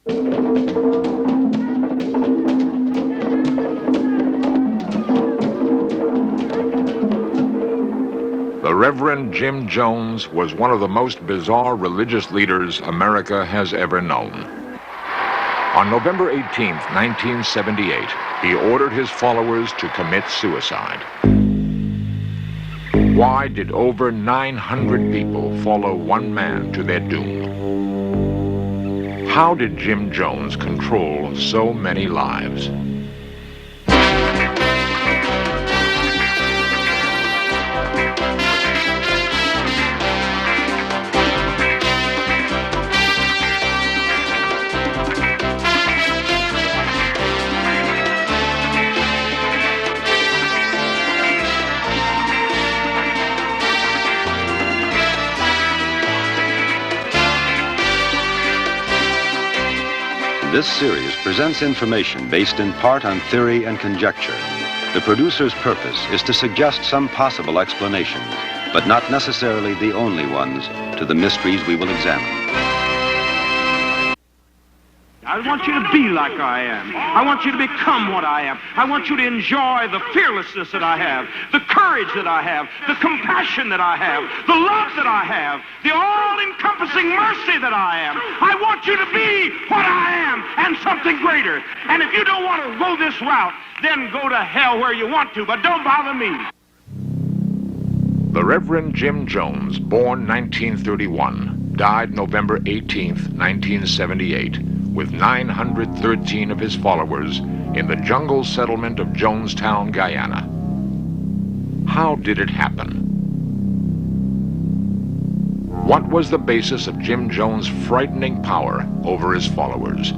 The Reverend Jim Jones was one of the most bizarre religious leaders America has ever known. On November 18th, 1978, he ordered his followers to commit suicide. Why did over 900 people follow one man to their doom? How did Jim Jones control so many lives? This series presents information based in part on theory and conjecture. The producer's purpose is to suggest some possible explanations, but not necessarily the only ones, to the mysteries we will examine. I want you to be like I am. I want you to become what I am. I want you to enjoy the fearlessness that I have, the courage that I have, the compassion that I have, the love that I have, the all-encompassing mercy that I am. I want you to be what I am and something greater. And if you don't want to go this route, then go to hell where you want to, but don't bother me. The Reverend Jim Jones, born 1931, died November 18th, 1978, with 913 of his followers in the jungle settlement of Jonestown, Guyana. How did it happen? What was the basis of Jim Jones' frightening power over his followers?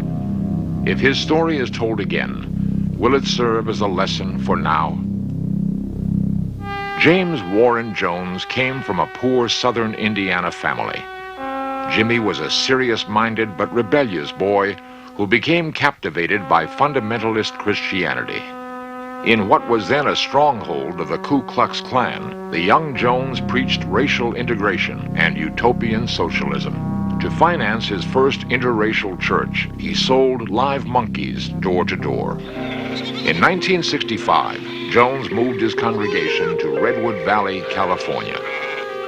If his story is told again, will it serve as a lesson for now? James Warren Jones came from a poor southern Indiana family. Jimmy was a serious-minded but rebellious boy who became captivated by fundamentalist Christianity. In what was then a stronghold of the Ku Klux Klan, the young Jones preached racial integration and utopian socialism. To finance his first interracial church, he sold live monkeys door to door. In 1965, Jones moved his congregation to Redwood Valley, California.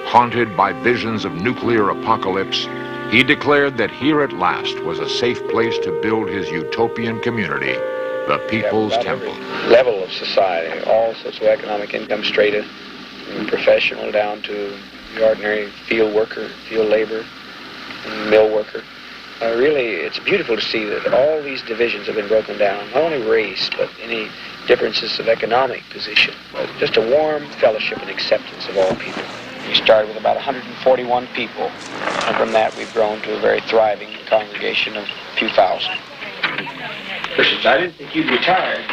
Haunted by visions of nuclear apocalypse, he declared that here at last was a safe place to build his utopian community, the People's Temple. Level of society, all socioeconomic income strata, from professional down to the ordinary field worker, field labor, mill worker. Really, it's beautiful to see that all these divisions have been broken down, not only race, but any differences of economic position, but just a warm fellowship and acceptance of all people. We started with about 141 people, and from that we've grown to a very thriving congregation of a few thousand. Christians, I didn't think you'd retire.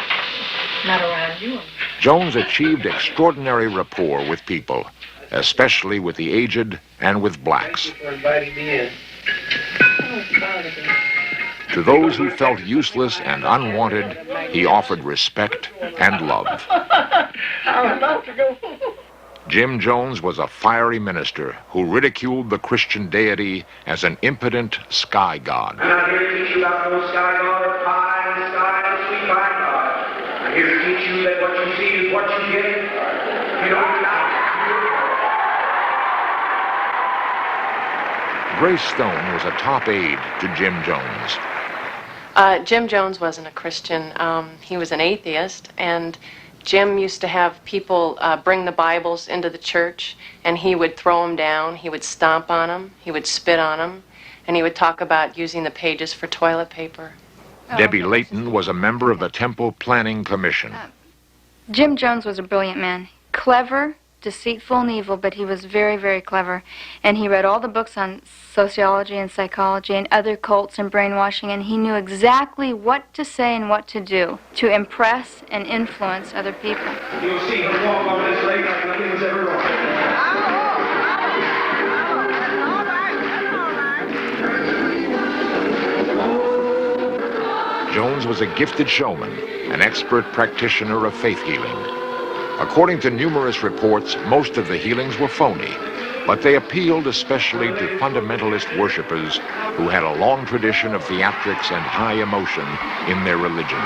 Not around you. Jones achieved extraordinary rapport with people, especially with the aged and with blacks. Thank you for inviting me in. To those who felt useless and unwanted, he offered respect and love. I'm about to go. Jim Jones was a fiery minister who ridiculed the Christian deity as an impotent sky god. I'm not here to teach you about no sky god or pie in the sky or sweet pie god. I'm here to teach you that what you see is what you get. You don't doubt. Grace Stone was a top aide to Jim Jones. Jim Jones wasn't a Christian. He was an atheist, and Jim used to have people bring the Bibles into the church, and he would throw them down, he would stomp on them, he would spit on them, and he would talk about using the pages for toilet paper. Debbie Layton was a member of the Temple Planning Commission. Jim Jones was a brilliant man. Clever, deceitful and evil, but he was very, very clever. And he read all the books on sociology and psychology and other cults and brainwashing, and he knew exactly what to say and what to do to impress and influence other people. You'll see him walk on this lake like nothing was ever wrong. Jones was a gifted showman, an expert practitioner of faith healing. According to numerous reports, most of the healings were phony, but they appealed especially to fundamentalist worshipers who had a long tradition of theatrics and high emotion in their religion.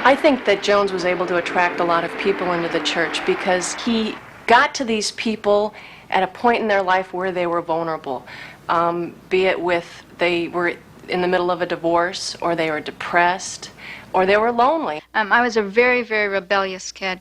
I think that Jones was able to attract a lot of people into the church because he got to these people at a point in their life where they were vulnerable, be it with they were in the middle of a divorce, or they were depressed, or they were lonely. I was a very, very rebellious kid,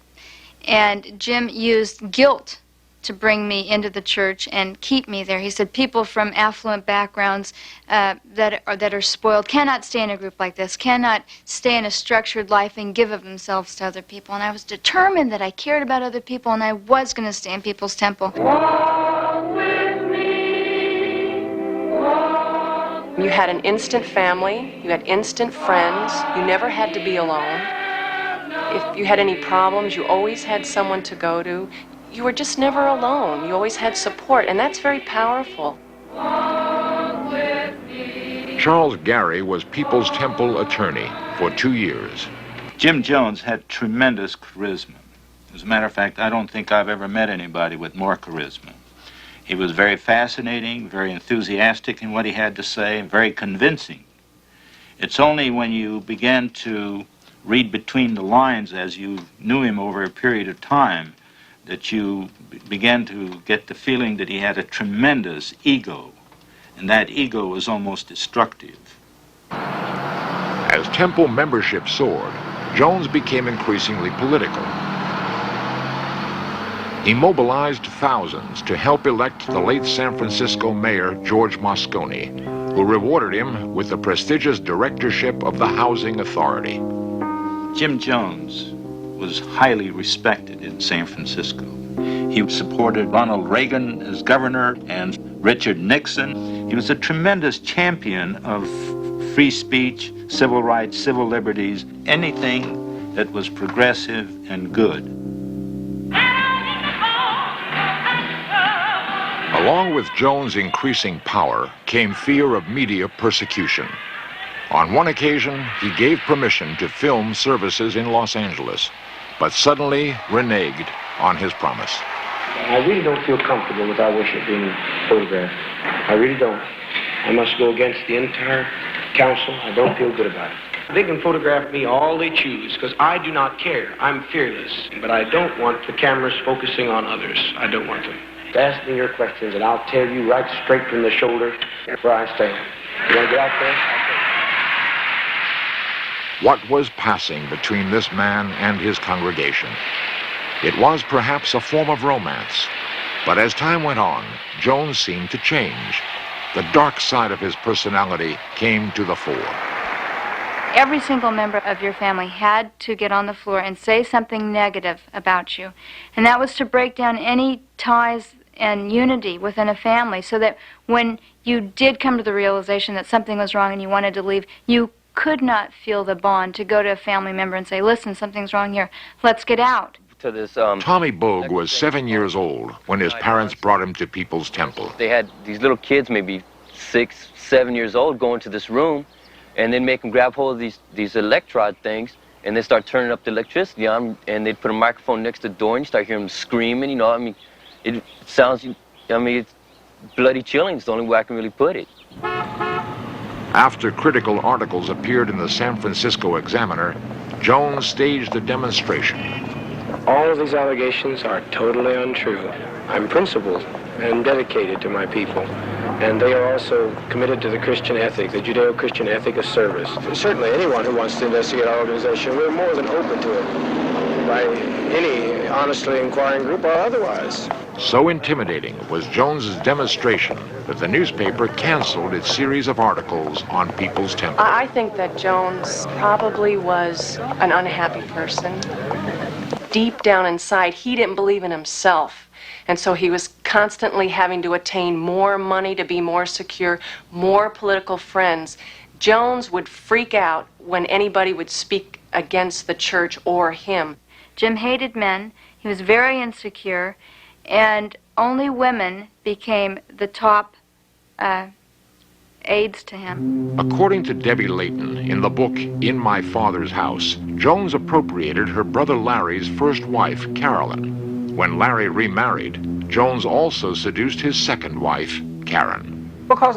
and Jim used guilt to bring me into the church and keep me there. He said people from affluent backgrounds that are spoiled cannot stay in a group like this, cannot stay in a structured life and give of themselves to other people. And I was determined that I cared about other people, and I was going to stay in people's temple. Walk with me. Walk. You had an instant family, you had instant friends, you never had to be alone. If you had any problems, you always had someone to go to. You were just never alone. You always had support, and that's very powerful. Charles Gary was People's Temple attorney for 2 years. Jim Jones had tremendous charisma. As a matter of fact, I don't think I've ever met anybody with more charisma. He was very fascinating, very enthusiastic in what he had to say, very convincing. It's only when you began to read between the lines as you knew him over a period of time that you began to get the feeling that he had a tremendous ego, and that ego was almost destructive. As Temple membership soared, Jones became increasingly political. He mobilized thousands to help elect the late San Francisco mayor, George Moscone, who rewarded him with the prestigious directorship of the Housing Authority. Jim Jones was highly respected in San Francisco. He supported Ronald Reagan as governor and Richard Nixon. He was a tremendous champion of free speech, civil rights, civil liberties, anything that was progressive and good. Along with Jones' increasing power came fear of media persecution. On one occasion, he gave permission to film services in Los Angeles, but suddenly reneged on his promise. I really don't feel comfortable with our worship being photographed. I really don't. I must go against the entire council. I don't feel good about it. They can photograph me all they choose, because I do not care. I'm fearless. But I don't want the cameras focusing on others. I don't want them. Ask me your questions, and I'll tell you right straight from the shoulder where I stand. You want to get out there? What was passing between this man and his congregation? It was perhaps a form of romance, but as time went on, Jones seemed to change. The dark side of his personality came to the fore. Every single member of your family had to get on the floor and say something negative about you, and that was to break down any ties and unity within a family, so that when you did come to the realization that something was wrong and you wanted to leave, you could not feel the bond to go to a family member and say, listen, something's wrong here, let's get out. To this, Tommy Bogue was 7 years old when his parents brought him to People's Temple. They had these little kids, maybe 6, 7 years old, go into this room, and then make them grab hold of these electrode things, and they start turning up the electricity on, and they'd put a microphone next to the door, and you start hearing them screaming, you know, I mean, it sounds, I mean, it's bloody chilling. It's the only way I can really put it. After critical articles appeared in the San Francisco Examiner, Jones staged a demonstration. All of these allegations are totally untrue. I'm principled and dedicated to my people, and they are also committed to the Christian ethic, the Judeo-Christian ethic of service. Certainly anyone who wants to investigate our organization, we're more than open to it, by any honestly inquiring group or otherwise. So intimidating was Jones's demonstration that the newspaper canceled its series of articles on People's Temple. I think that Jones probably was an unhappy person. Deep down inside, he didn't believe in himself. And so he was constantly having to attain more money to be more secure, more political friends. Jones would freak out when anybody would speak against the church or him. Jim hated men. He was very insecure. And only women became the top aides to him. According to Debbie Layton, in the book In My Father's House, Jones appropriated her brother Larry's first wife, Carolyn. When Larry remarried, Jones also seduced his second wife, Karen. Because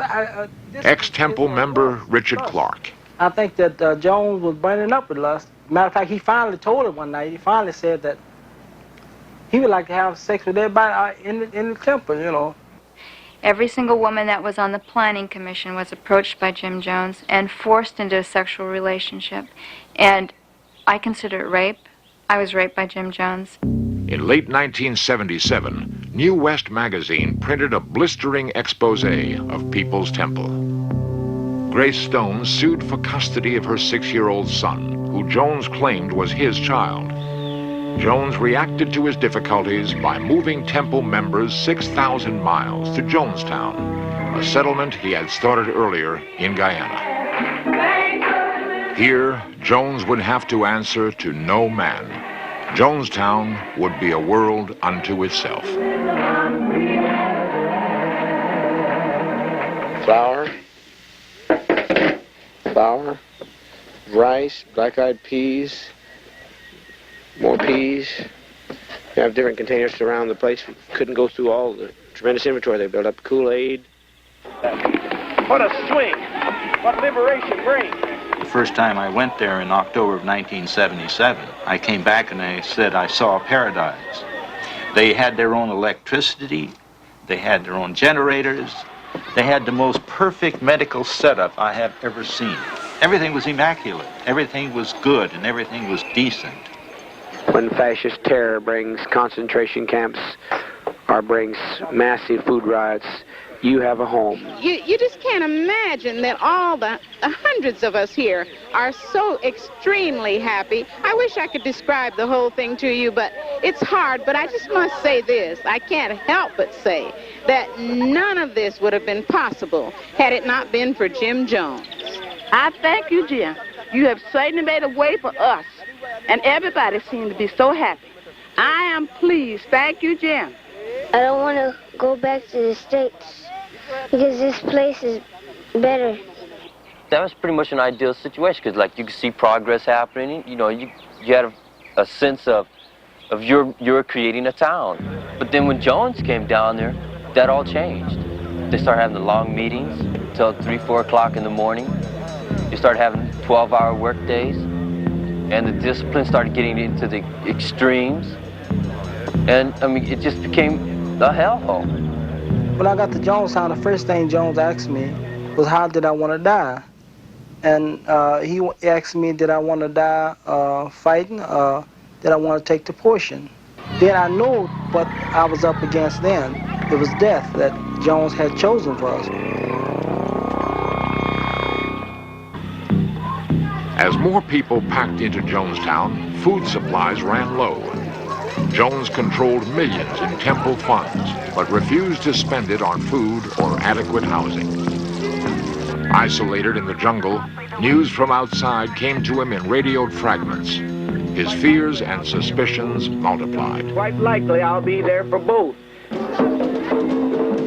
Ex-Temple member Richard Clark. I think that Jones was burning up with lust. Matter of fact, he finally told her one night. He finally said that he would like to have sex with everybody in the temple, you know. Every single woman that was on the planning commission was approached by Jim Jones and forced into a sexual relationship. And I consider it rape. I was raped by Jim Jones. In late 1977, New West magazine printed a blistering expose of People's Temple. Grace Stone sued for custody of her 6-year-old son, who Jones claimed was his child. Jones reacted to his difficulties by moving Temple members 6,000 miles to Jonestown, a settlement he had started earlier in Guyana. Here, Jones would have to answer to no man. Jonestown would be a world unto itself. Flour, rice, black-eyed peas, more peas. You have different containers around the place. We couldn't go through all the tremendous inventory they built up. Kool-Aid. What a swing! What liberation brings! The first time I went there in October of 1977, I came back and I said I saw paradise. They had their own electricity, they had their own generators, they had the most perfect medical setup I have ever seen. Everything was immaculate, everything was good, and everything was decent. When fascist terror brings concentration camps or brings massive food riots, you have a home. You just can't imagine that all the hundreds of us here are so extremely happy. I wish I could describe the whole thing to you, but it's hard. But I just must say this. I can't help but say that none of this would have been possible had it not been for Jim Jones. I thank you, Jim. You have certainly made a way for us, and everybody seemed to be so happy. I am pleased. Thank you, Jim. I don't want to go back to the States because this place is better. That was pretty much an ideal situation because, like, you could see progress happening. You know, you had a sense of you're creating a town. But then when Jones came down there, that all changed. They started having the long meetings till 3, 4 o'clock in the morning. You started having 12-hour work days, and the discipline started getting into the extremes. And, I mean, it just became a hellhole. When I got to Jonestown, the first thing Jones asked me was, how did I want to die? And he asked me, did I want to die fighting? Did I want to take the portion? Then I knew what I was up against then. It was death that Jones had chosen for us. As more people packed into Jonestown, food supplies ran low. Jones controlled millions in Temple funds, but refused to spend it on food or adequate housing. Isolated in the jungle, news from outside came to him in radioed fragments. His fears and suspicions multiplied. Quite likely I'll be there for both.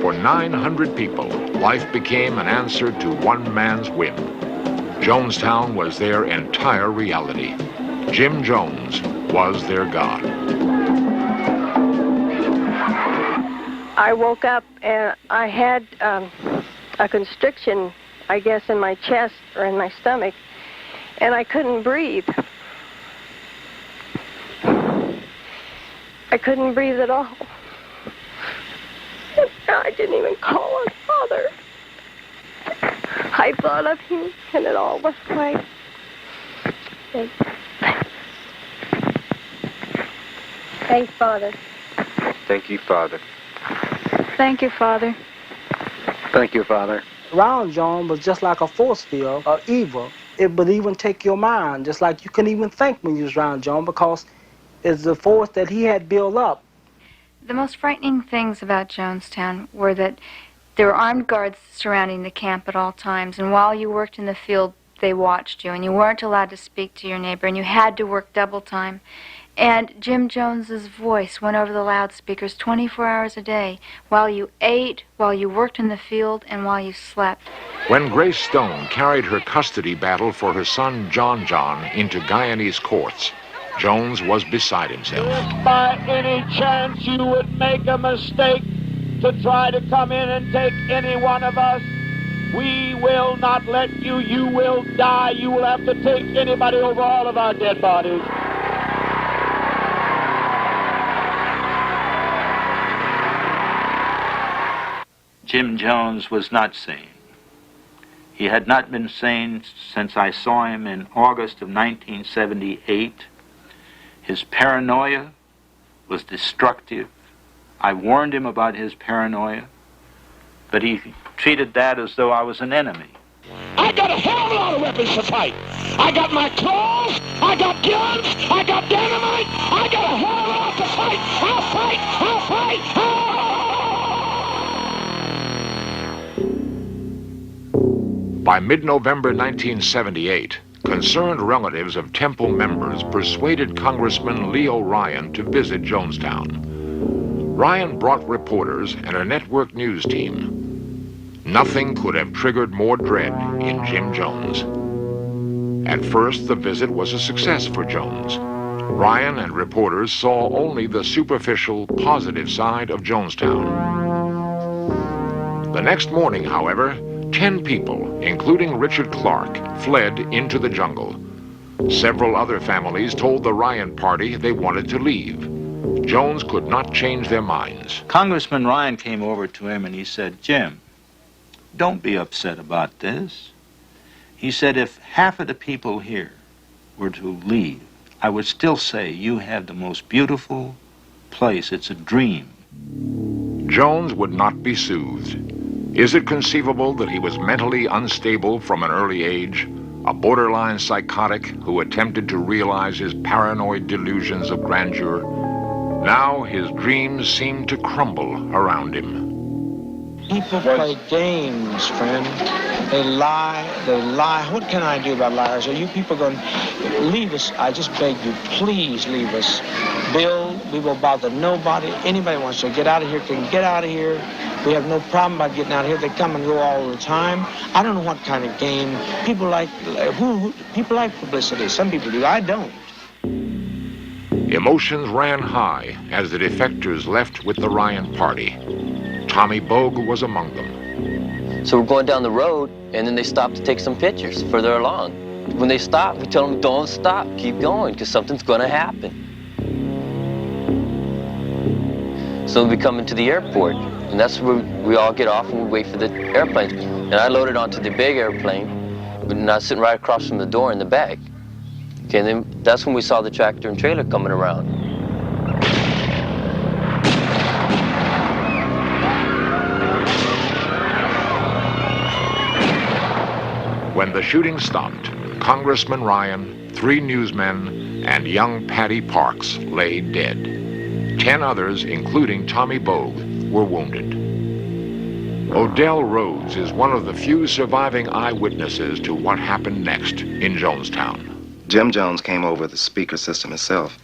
For 900 people, life became an answer to one man's whim. Jonestown was their entire reality. Jim Jones was their God. I woke up and I had a constriction, I guess, in my chest or in my stomach, and I couldn't breathe. I couldn't breathe at all. I didn't even call on Father. I thought of him, and it all was right. Thanks, Father. Thank you, Father. Thank you, Father. Thank you, Father. Around John was just like a force field of evil. It would even take your mind, just like you couldn't even think when you was around John, because it's the force that he had built up. The most frightening things about Jonestown were that there were armed guards surrounding the camp at all times, and while you worked in the field, they watched you, and you weren't allowed to speak to your neighbor, and you had to work double time. And Jim Jones's voice went over the loudspeakers 24 hours a day, while you ate, while you worked in the field, and while you slept. When Grace Stone carried her custody battle for her son John into Guyanese courts, Jones was beside himself. If by any chance you would make a mistake to try to come in and take any one of us, We will not let you. You will die. You will have to take anybody over all of our dead bodies. Jim Jones was not sane. He had not been sane since I saw him in August of 1978. His paranoia was destructive. I warned him about his paranoia, but he treated that as though I was an enemy. I got a hell of a lot of weapons to fight. I got my claws, I got guns, I got dynamite, I got a hell of a lot to fight. I'll fight, I'll fight, By mid-November 1978, concerned relatives of Temple members persuaded Congressman Leo Ryan to visit Jonestown. Ryan brought reporters and a network news team. Nothing could have triggered more dread in Jim Jones. At first, the visit was a success for Jones. Ryan and reporters saw only the superficial, positive side of Jonestown. The next morning, however, 10 people, including Richard Clark, fled into the jungle. Several other families told the Ryan party they wanted to leave. Jones could not change their minds. Congressman Ryan came over to him and he said, "Jim, don't be upset about this." He said, "If half of the people here were to leave, I would still say you have the most beautiful place. It's a dream." Jones would not be soothed. Is it conceivable that he was mentally unstable from an early age, a borderline psychotic who attempted to realize his paranoid delusions of grandeur? Now his dreams seemed to crumble around him. People play games, friend. They lie. What can I do about liars? Are you people going to leave us? I just beg you, please leave us. Bill, we will bother nobody. Anybody wants to get out of here can get out of here. We have no problem about getting out of here. They come and go all the time. I don't know what kind of game. People like publicity. Some people do. I don't. Emotions ran high as the defectors left with the Ryan party. Tommy Bogue was among them. So we're going down the road, and then they stop to take some pictures further along. When they stop, we tell them, "Don't stop, keep going, because something's going to happen." So we come into the airport, and that's where we all get off and we wait for the airplanes. And I loaded onto the big airplane, but not sitting right across from the door in the back. Okay, and then that's when we saw the tractor and trailer coming around. When the shooting stopped, Congressman Ryan, 3 newsmen, and young Patty Parks lay dead. 10 others, including Tommy Bogue, were wounded. Odell Rhodes is one of the few surviving eyewitnesses to what happened next in Jonestown. Jim Jones came over the speaker system himself,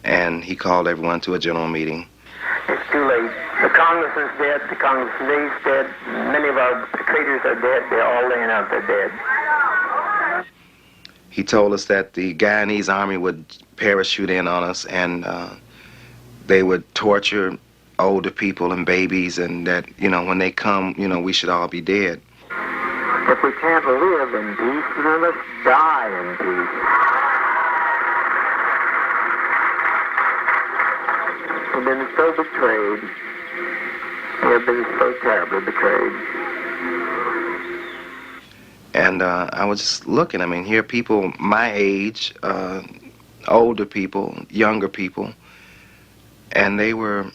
and he called everyone to a general meeting. It's too late. The Congress is dead. The Congress is dead. Many of our traitors are dead. They're all laying out. They're dead. He told us that the Guyanese army would parachute in on us, and they would torture older people and babies, and that, when they come, we should all be dead. If we can't live in peace, then let's die in peace. We've been so betrayed. We have been so terribly betrayed. And I was just looking. Here are people my age, older people, younger people, and they were,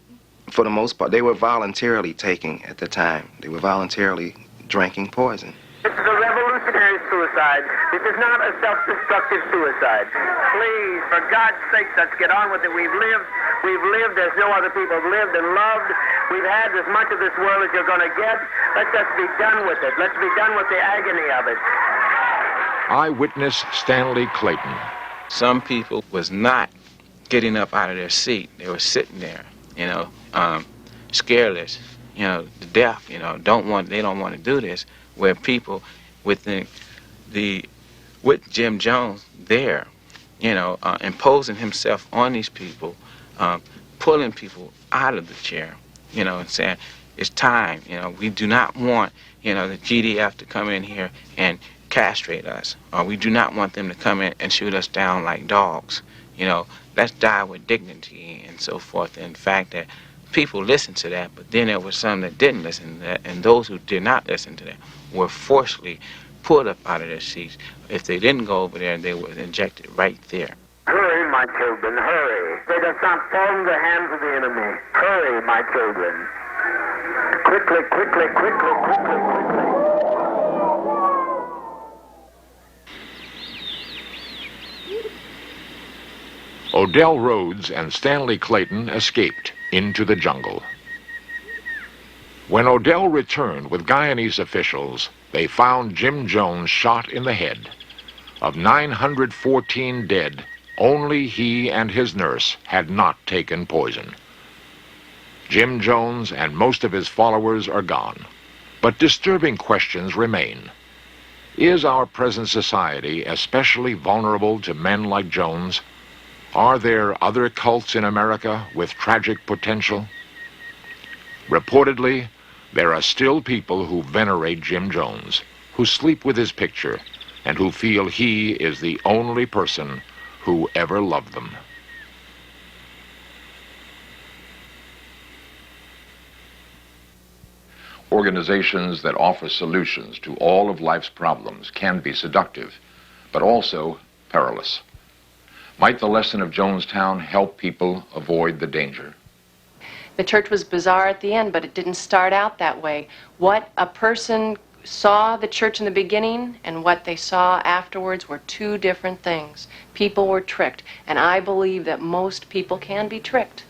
for the most part, they were voluntarily taking at the time. They were voluntarily drinking poison. This is a revolutionary suicide. This is not a self-destructive suicide. Please, for God's sake, let's get on with it. We've lived as no other people have lived and loved. We've had as much of this world as you're going to get. Let's just be done with it. Let's be done with the agony of it. Eyewitness Stanley Clayton. Some people was not getting up out of their seat. They were sitting there, scareless, to death, they don't want to do this. Where people with Jim Jones there, imposing himself on these people, pulling people out of the chair, and saying, It's time. You know, we do not want, you know, the GDF to come in here and castrate us, or we do not want them to come in and shoot us down like dogs. You know, let's die with dignity and so forth. And the fact that people listened to that, but then there were some that didn't listen to that, and those who did not listen to that were forcibly pulled up out of their seats. If they didn't go over there, they were injected right there. Hurry, my children, hurry. Let us not fall into the hands of the enemy. Hurry, my children. Quickly, quickly, quickly, quickly, quickly. Odell Rhodes and Stanley Clayton escaped into the jungle. When Odell returned with Guyanese officials, they found Jim Jones shot in the head. Of 914 dead, only he and his nurse had not taken poison. Jim Jones and most of his followers are gone, but disturbing questions remain. Is our present society especially vulnerable to men like Jones? Are there other cults in America with tragic potential? Reportedly, there are still people who venerate Jim Jones, who sleep with his picture, and who feel he is the only person who ever loved them. Organizations that offer solutions to all of life's problems can be seductive, but also perilous. Might the lesson of Jonestown help people avoid the danger? The church was bizarre at the end, but it didn't start out that way. What a person saw the church in the beginning and what they saw afterwards were two different things. People were tricked, and I believe that most people can be tricked.